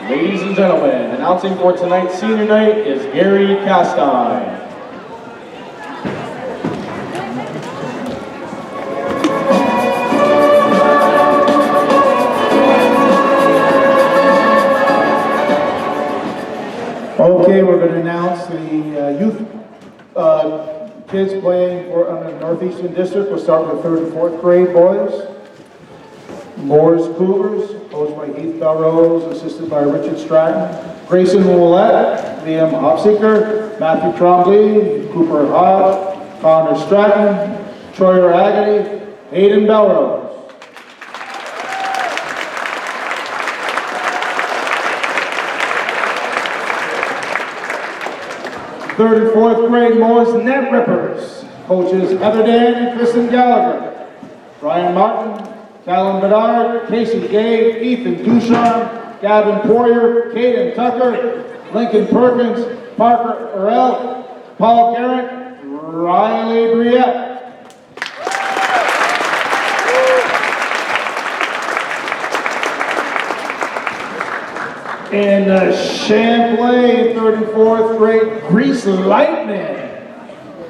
Ladies and gentlemen, announcing for tonight's senior night is Nate Castine. Okay, we're going to announce the youth kids playing on the Northeastern District. We'll start with 3rd and 4th grade boys. Moore's Cougars, coached by Heath Belrose, assisted by Richard Stratton. Grayson Willette, Liam Hopseeker, Matthew Trombley, Cooper Hodge, Connor Stratton, Troyer Agony, Hayden Belrose. Third and 4th grade Moore's Net Rippers, coaches Heather Dan and Kristen Gallagher. Brian Martin, Callan Bedard, Casey Gay, Ethan Ducharme, Gavin Poirier, Caden Tucker, Lincoln Perkins, Parker Earl, Paul Garrett, Riley Briette. In Champlain, 3rd and 4th grade, Grease Lightning.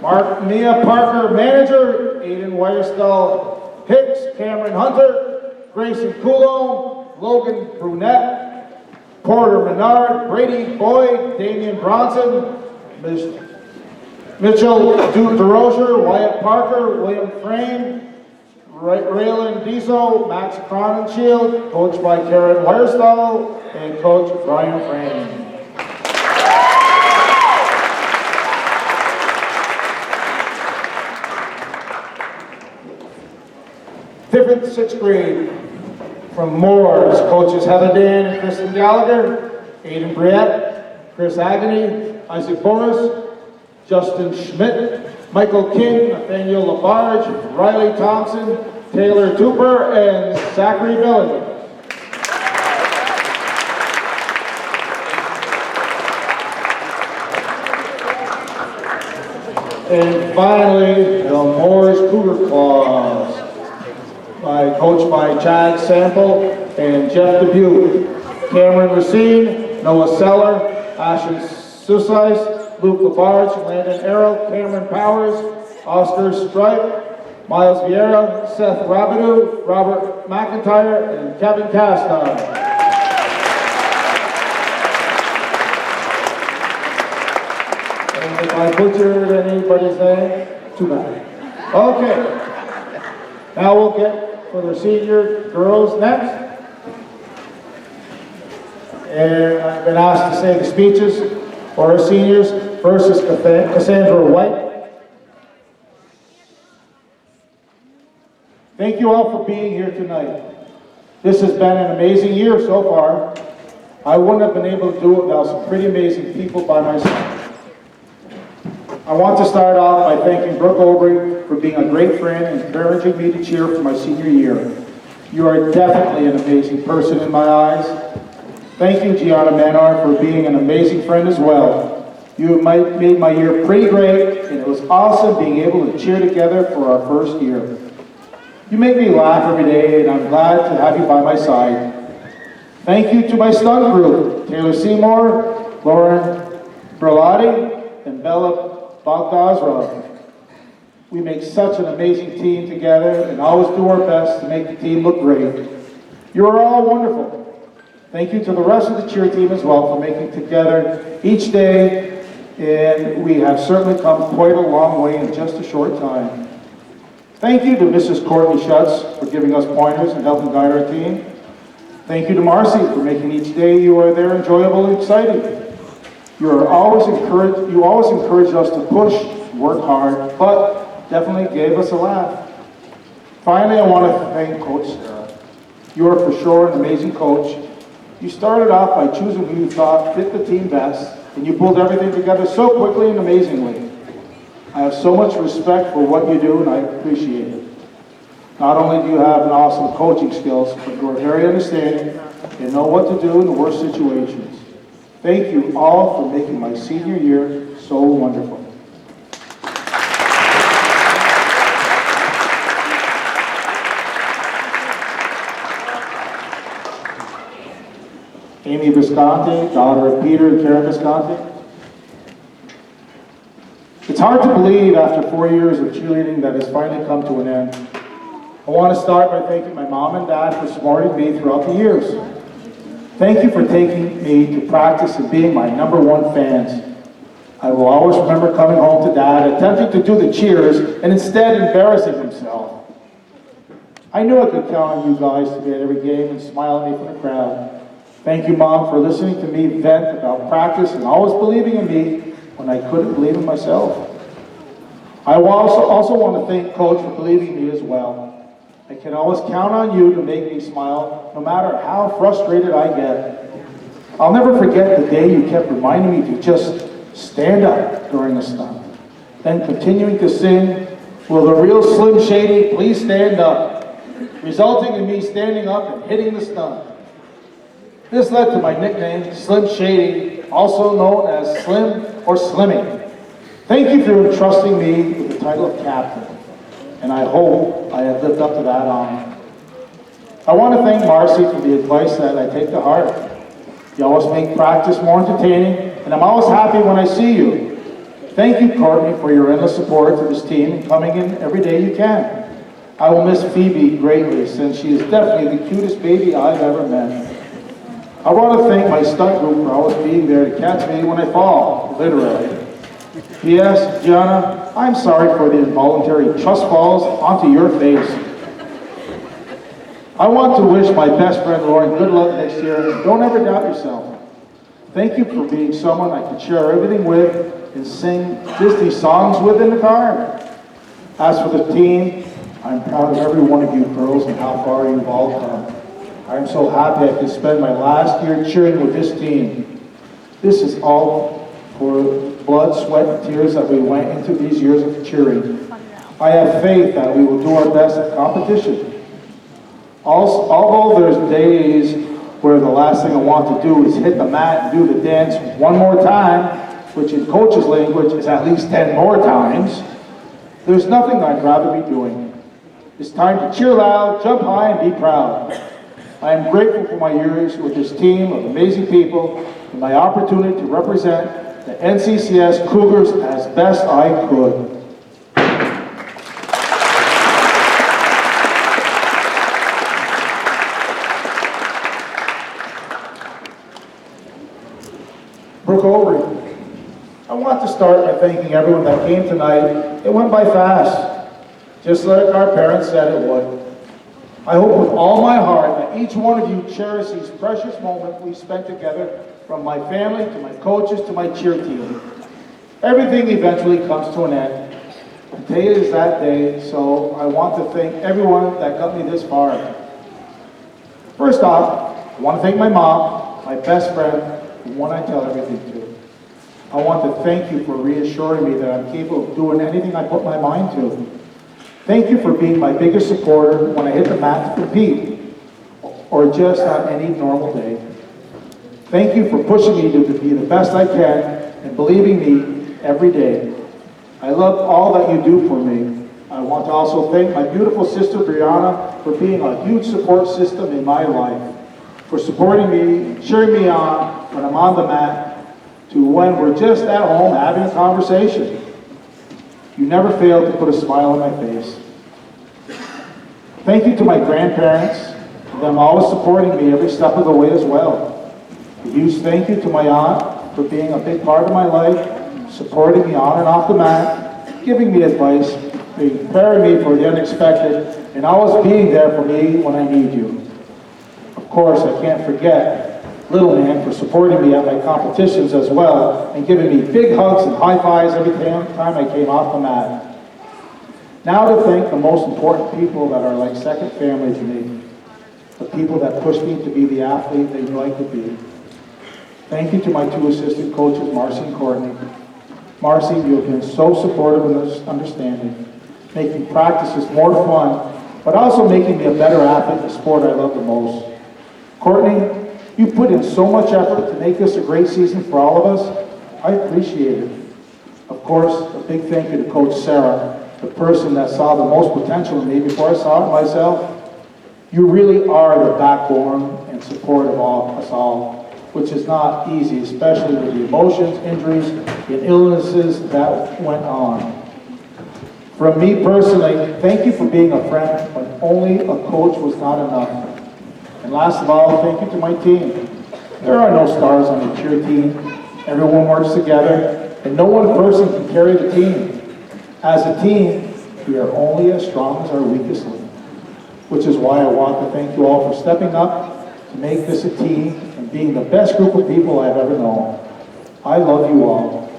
Mia Parker, manager, Aiden Weierstall, Hicks, Cameron Hunter, Grayson Coulomb, Logan Brunette, Porter Menard, Brady Boyd, Damian Bronson, Mitchell DeRocher, Wyatt Parker, William Frame, Raylan Diesel, Max Cronenshield, coached by Karen Weierstall, and Coach Brian Frame. Fifth, 6th grade, from Moore's, coaches Heather Dan and Kristen Gallagher, Aiden Briette, Chris Agony, Isaac Boris, Justin Schmidt, Michael King, Nathaniel Labarge, Riley Thompson, Taylor Tooper, and Zachary Billy. And finally, the Moore's Cougar Claws, coached by Chad Sample and Jeff Dubuque. Cameron Racine, Noah Seller, Ashton Susice, Luke Labarge, Landon Errol, Cameron Powers, Oscar Stripe, Miles Vieira, Seth Rabideau, Robert McIntyre, and Kevin Castine. And if I butchered anybody's name, too bad. Okay, now we'll get for the senior girls next. And I've been asked to say the speeches for our seniors. First is Cassandra White. Thank you all for being here tonight. This has been an amazing year so far. I wouldn't have been able to do it without some pretty amazing people by my side. I want to start off by thanking Brooke Aubrey for being a great friend and encouraging me to cheer for my senior year. You are definitely an amazing person in my eyes. Thank you, Gianna Manar, for being an amazing friend as well. You made my year pretty great, and it was awesome being able to cheer together for our first year. You make me laugh every day, and I'm glad to have you by my side. Thank you to my stunt group, Taylor Seymour, Lauren Berlotti, and Bella Balgazra. We make such an amazing team together and always do our best to make the team look great. You are all wonderful. Thank you to the rest of the cheer team as well for making together each day, and we have certainly come quite a long way in just a short time. Thank you to Mrs. Courtney Schutz for giving us pointers and helping guide our team. Thank you to Marcy for making each day you are there enjoyable and exciting. You always encourage us to push, work hard, but definitely gave us a laugh. Finally, I want to thank Coach Sarah. You are for sure an amazing coach. You started off by choosing who you thought fit the team best, and you pulled everything together so quickly and amazingly. I have so much respect for what you do, and I appreciate it. Not only do you have an awesome coaching skills, but you are very understanding and know what to do in the worst situations. Thank you all for making my senior year so wonderful. Amy Visconti, daughter of Peter and Karen Visconti. It's hard to believe after 4 years of cheerleading that has finally come to an end. I want to start by thanking my mom and dad for supporting me throughout the years. Thank you for taking me to practice and being my #1 fans. I will always remember coming home to dad, attempting to do the cheers and instead embarrassing himself. I knew I could count on you guys to be at every game and smile at me from the crowd. Thank you, Mom, for listening to me vent about practice and always believing in me when I couldn't believe in myself. I also want to thank Coach for believing in me as well. I can always count on you to make me smile, no matter how frustrated I get. I'll never forget the day you kept reminding me to just stand up during a stunt, then continuing to sing, "Will the real Slim Shady please stand up?" resulting in me standing up and hitting the stunt. This led to my nickname, Slim Shady, also known as Slim or Slimmy. Thank you for entrusting me with the title of captain, and I hope I have lived up to that honor. I want to thank Marcy for the advice that I take to heart. You always make practice more entertaining, and I'm always happy when I see you. Thank you, Courtney, for your endless support to this team and coming in every day you can. I will miss Phoebe greatly, since she is definitely the cutest baby I've ever met. I want to thank my stunt group for always being there to catch me when I fall, literally. P.S. Gianna, I'm sorry for the involuntary trust falls onto your face. I want to wish my best friend Lauren good luck next year, and don't ever doubt yourself. Thank you for being someone I can share everything with and sing Disney songs with in the car. As for the team, I'm proud of every one of you girls and how far you've all come. I'm so happy I could spend my last year cheering with this team. This is all for blood, sweat, and tears that we went into these years of cheering. I have faith that we will do our best at competition. Although there's days where the last thing I want to do is hit the mat and do the dance one more time, which in coach's language is at least 10 more times, there's nothing I'd rather be doing. It's time to cheer loud, jump high, and be proud. I am grateful for my years with this team of amazing people and my opportunity to represent the NCCS Cougars as best I could. Brooke Overy. I want to start by thanking everyone that came tonight. It went by fast, just like our parents said it would. I hope with all my heart that each one of you cherish these precious moments we spent together, from my family to my coaches to my cheer team. Everything eventually comes to an end. Today is that day, so I want to thank everyone that got me this far. First off, I want to thank my mom, my best friend, the one I tell everything to. I want to thank you for reassuring me that I'm capable of doing anything I put my mind to. Thank you for being my biggest supporter when I hit the mat to compete, or just on any normal day. Thank you for pushing me to be the best I can and believing me every day. I love all that you do for me. I want to also thank my beautiful sister Brianna for being a huge support system in my life, for supporting me, cheering me on when I'm on the mat, to when we're just at home having a conversation. You never fail to put a smile on my face. Thank you to my grandparents, them always supporting me every step of the way as well. A huge thank you to my aunt for being a big part of my life, supporting me on and off the mat, giving me advice, preparing me for the unexpected, and always being there for me when I need you. Of course, I can't forget Little Man for supporting me at my competitions as well, and giving me big hugs and high fives every time I came off the mat. Now to thank the most important people that are like second family to me, the people that pushed me to be the athlete they knew I could be. Thank you to my two assistant coaches, Marcy and Courtney. Marcy, you have been so supportive and understanding, making practices more fun, but also making me a better athlete in the sport I love the most. Courtney, you put in so much effort to make this a great season for all of us. I appreciate it. Of course, a big thank you to Coach Sarah, the person that saw the most potential in me before I saw it myself. You really are the backbone and support of us all, which is not easy, especially with the emotions, injuries, and illnesses that went on. From me personally, thank you for being a friend when only a coach was not enough. And last of all, thank you to my team. There are no stars on a cheer team. Everyone works together, and no one person can carry the team. As a team, we are only as strong as our weakest link, which is why I want to thank you all for stepping up to make this a team and being the best group of people I've ever known. I love you all.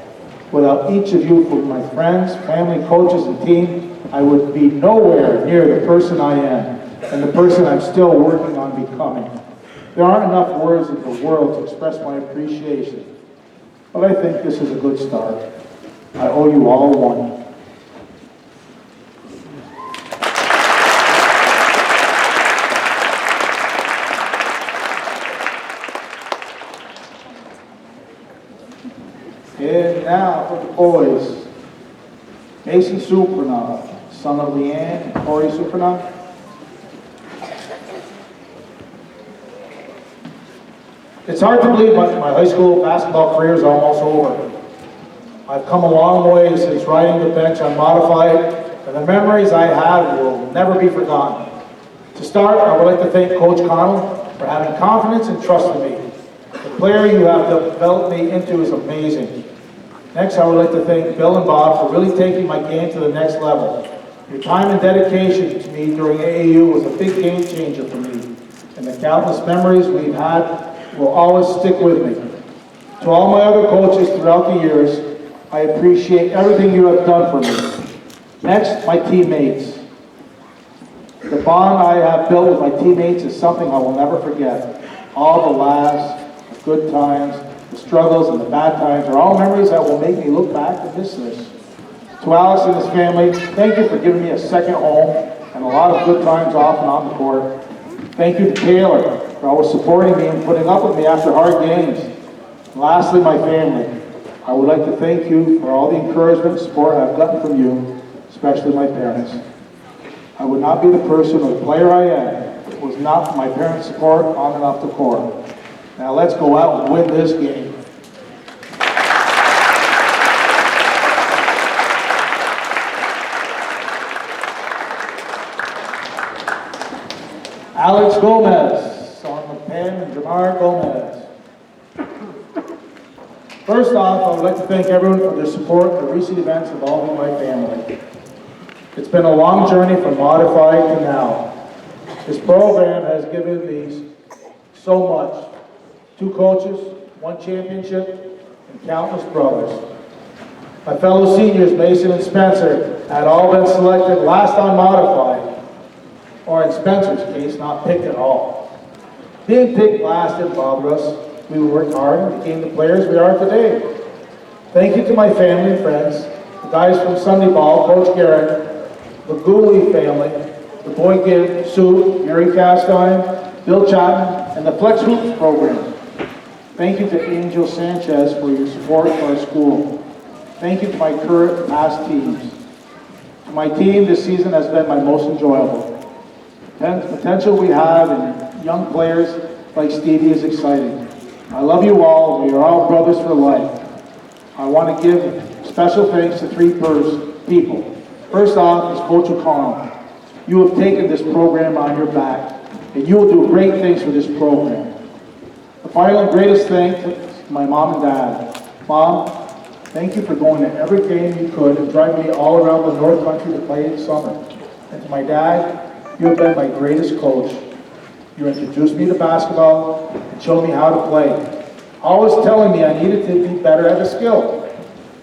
Without each of you, for my friends, family, coaches, and team, I would be nowhere near the person I am and the person I'm still working on becoming. There aren't enough words in the world to express my appreciation, but I think this is a good start. I owe you all one. And now for the boys. Mason Supernov, son of Leanne and Corey Supernov. It's hard to believe my high school basketball career is almost over. I've come a long way since riding the bench on Modified, and the memories I have will never be forgotten. To start, I would like to thank Coach Connell for having confidence and trust in me. The player you have developed me into is amazing. Next, I would like to thank Bill and Bob for really taking my game to the next level. Your time and dedication to me during AAU was a big game changer for me, and the countless memories we've had will always stick with me. To all my other coaches throughout the years, I appreciate everything you have done for me. Next, my teammates. The bond I have built with my teammates is something I will never forget. All the laughs, the good times, the struggles, and the bad times are all memories that will make me look back and miss this. To Alex and his family, thank you for giving me a second home and a lot of good times off and on the court. Thank you to Taylor for always supporting me and putting up with me after hard games. And lastly, my family. I would like to thank you for all the encouragement and support I've gotten from you, especially my parents. I would not be the person or the player I am if it was not for my parents' support on and off the court. Now let's go out and win this game. Alex Gomez, son of Pam and Jamar Gomez. First off, I would like to thank everyone for their support for recent events involving my family. It's been a long journey from Modified to now. This program has given me so much. 2 coaches, 1 championship, and countless brothers. My fellow seniors, Mason and Spencer, had all been selected last on Modified, or in Spencer's case, not picked at all. Being picked last didn't bother us. We worked hard and became the players we are today. Thank you to my family and friends, the guys from Sunday Ball, Coach Garrett, the Gooley family, the Boy Kid, Sue, Nate Castine, Bill Chapman, and the Flex Hoops program. Thank you to Angel Sanchez for your support for our school. Thank you to my current and past teams. To my team, this season has been my most enjoyable. The potential we have in young players like Stevie is exciting. I love you all. We are all brothers for life. I want to give special thanks to 3 people. First off is Coach O'Connell. You have taken this program on your back, and you will do great things for this program. The final and greatest thing to my mom and dad. Mom, thank you for going to every game you could and driving me all around the North Country to play in summer. And to my dad, you have been my greatest coach. You introduced me to basketball and showed me how to play, always telling me I needed to be better at a skill.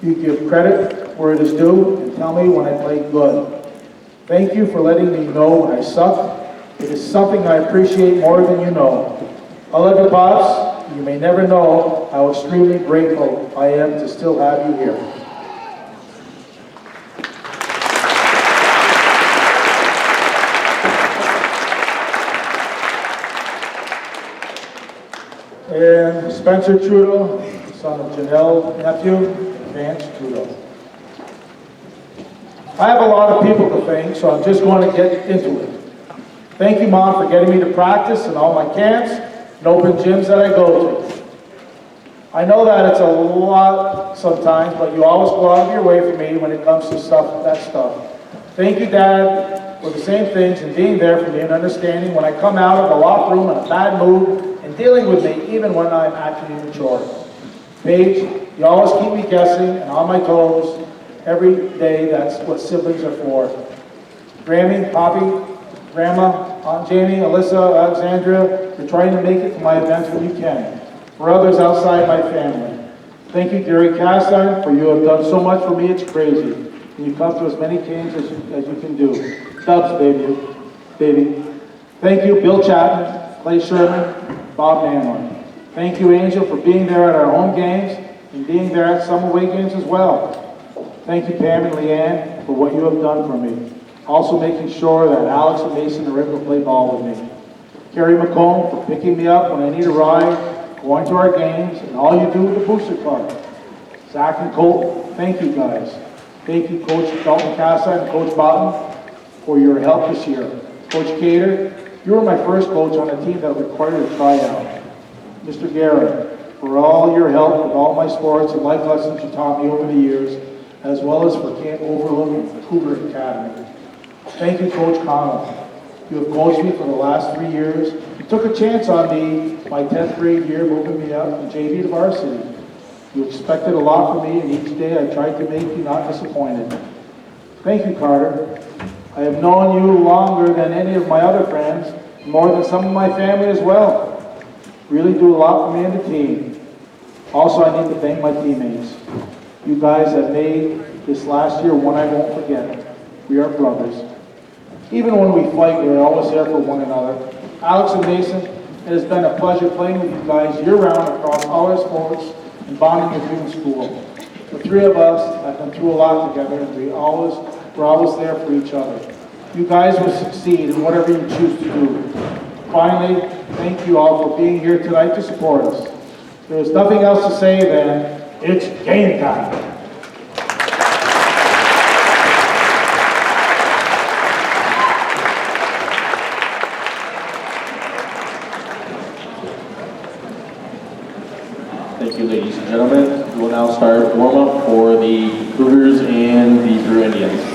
You give credit where it is due and tell me when I played good. Thank you for letting me know when I suck. It is something I appreciate more than you know. I love you, Pops. You may never know how extremely grateful I am to still have you here. And Spencer Trudeau, son of Janelle, nephew, Vance Trudeau. I have a lot of people to thank, so I'm just going to get into it. Thank you, Mom, for getting me to practice in all my camps and open gyms that I go to. I know that it's a lot sometimes, but you always go out of your way for me when it comes to that stuff. Thank you, Dad, for the same things and being there for me and understanding when I come out of the locker room in a bad mood and dealing with me even when I'm acting immature. Paige, you always keep me guessing and on my toes every day. That's what siblings are for. Grammy, Poppy, Grandma, Aunt Jamie, Alyssa, Alexandria, you're trying to make it to my events when you can. For others outside my family. Thank you, Gary Castine, for you have done so much for me, it's crazy. And you come to as many games as you can do. Dubs, baby. Thank you, Bill Chapman, Clay Sherman, Bob Manlon. Thank you, Angel, for being there at our home games and being there at some away games as well. Thank you, Pam and Leanne, for what you have done for me. Also making sure that Alex and Mason are able to play ball with me. Carrie McComb for picking me up when I need a ride, going to our games, and all you do with the Booster Club. Zach and Colt, thank you guys. Thank you, Coach Dalton Casa and Coach Botton, for your help this year. Coach Cater, you were my first coach on a team that required a tryout. Mr. Garrett, for all your help with all my sports and life lessons you taught me over the years, as well as for Camp Overlook and Cougar Academy. Thank you, Coach Connell. You have coached me for the last 3 years. You took a chance on me my 10th grade year, moving me up from JV to varsity. You expected a lot from me, and each day I tried to make you not disappointed. Thank you, Carter. I have known you longer than any of my other friends, more than some of my family as well. Really do a lot for me and the team. Also, I need to thank my teammates. You guys have made this last year one I won't forget. We are brothers. Even when we fight, we're always there for one another. Alex and Mason, it has been a pleasure playing with you guys year-round across all our sports and bonding with you in school. The three of us have been through a lot together, and we're always there for each other. You guys will succeed in whatever you choose to do. Finally, thank you all for being here tonight to support us. There is nothing else to say than, it's game time. Thank you, ladies and gentlemen. We will now start warm-up for the Cougars and the Brew Indians.